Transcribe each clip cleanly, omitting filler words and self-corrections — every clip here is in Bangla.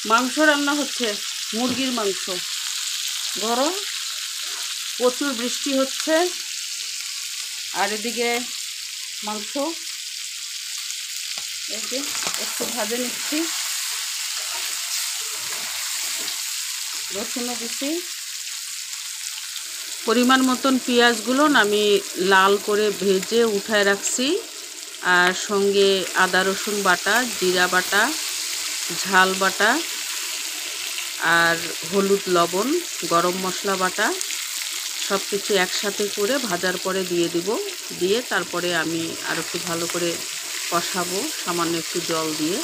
মাংস রান্না হচ্ছে, মুরগির মাংস। গরম, প্রচুর বৃষ্টি হচ্ছে, আর এদিকে মাংস এই যে একটু ভাজে নিচ্ছি, রসুনও দিচ্ছি। পরিমাণ মতন পেঁয়াজগুলো আমি লাল করে ভেজে উঠায় রাখছি, আর সঙ্গে আদা রসুন বাটা, জিরা বাটা, ঝাল বাটা, আর হলুদ লবণ, গরম মশলা বাটা সব কিছু একসাথে করে ভাজার পরে দিয়ে দিব। দিয়ে তারপরে আমি আর একটু ভালো করে কষাবো সামান্য একটু জল দিয়ে।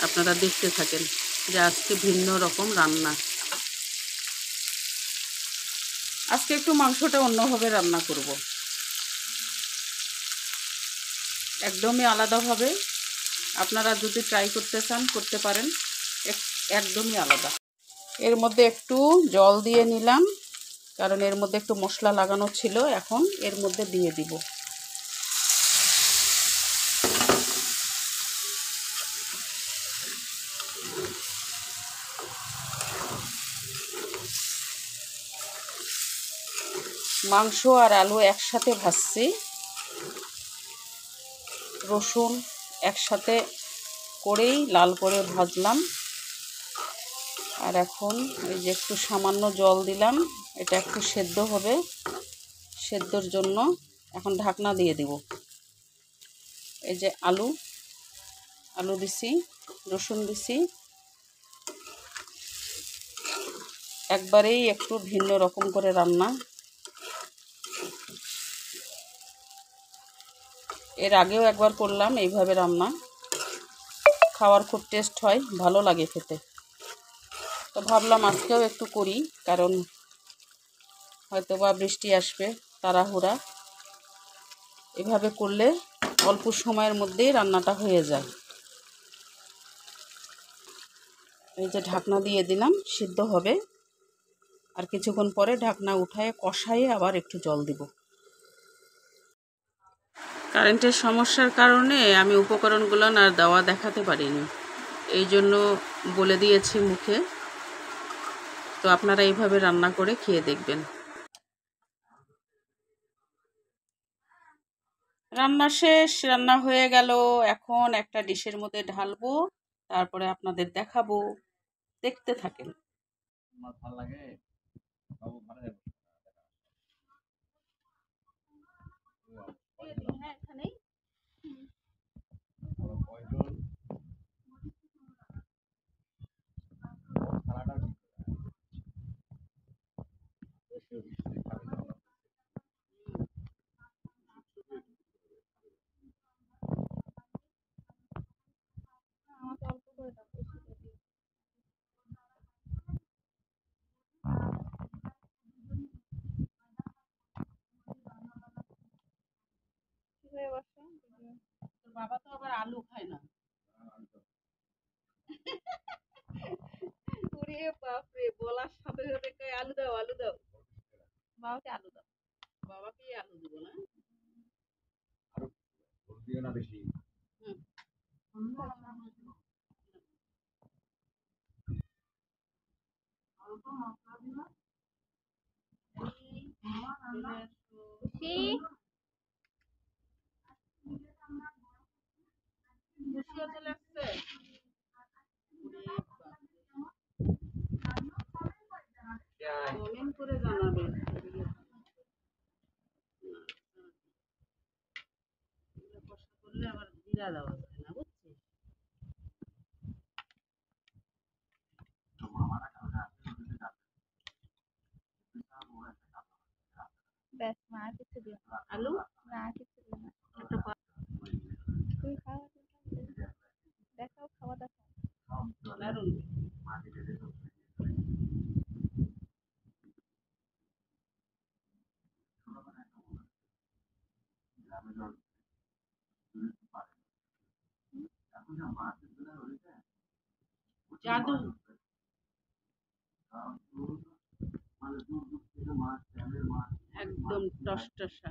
আপনারা দেখতে থাকেন যে আজকে ভিন্ন রকম রান্না। আজকে একটু মাংসটা অন্যভাবে রান্না করব, একদমই আলাদাভাবে। আপনারা যদি ট্রাই করতে চান করতে পারেন, একদমই আলাদা। এর মধ্যে একটু জল দিয়ে নিলাম, কারণ এর মধ্যে একটু মশলা লাগানো ছিল। এখন এর মধ্যে দিয়ে দিব। মাংস আর আলু একসাথে ভাজছি, রসুন একসাথে করেই লাল করে ভাজলাম। আর এখন এই যে একটু সামান্য জল দিলাম, এটা একটু সেদ্ধ হবে। সেদ্ধর জন্য এখন ঢাকনা দিয়ে দিব। এই যে আলু দিছি, রসুন দিছি, একবারেই একটু ভিন্ন রকম করে রান্না। এর আগেও একবার করলাম এইভাবে রান্না, খাওয়ার খুব টেস্ট হয়, ভালো লাগে খেতে। তো ভাবলাম আজকেও একটু করি, কারণ হয়তো বা বৃষ্টি আসবে, তাড়াহুড়া। এভাবে করলে অল্প সময়ের মধ্যেই রান্নাটা হয়ে যায়। এই যে ঢাকনা দিয়ে দিলাম, সিদ্ধ হবে। আর কিছুক্ষণ পরে ঢাকনা উঠায় কষায়ে আবার একটু জল দিব। কারেন্টের সমস্যার কারণে আমি উপকরণগুলো আর দেওয়া দেখাতে পারিনি, এই জন্য বলে দিয়েছি মুখে। তো আপনারা এইভাবে রান্না করে খেয়ে দেখবেন। রান্না শেষ, রান্না হয়ে গেল। এখন একটা ডিশের মধ্যে ঢালবো, তারপরে আপনাদের দেখাবো, দেখতে থাকেন। বাবা তো আবার আলু খায় না। ওরে বাপরে, বলার সাথে সাথে কয় আলু দাও, আলু দাও। বাবাকে আলু দাও, বাবাকে আলু দিব না। চলে আসছে। কমেন্ট করে জানাবেন। কষ্ট করলে আবার জিরা দেওয়া যায় না, বুঝছিস? ব্যাস, মা আর কিছু দিও না। আলু না, আর কিছু দিও না। তুমি খাও, দেখাও, খাওয়া দেখাও। দারুণ। জাদু, একদম টসটসা।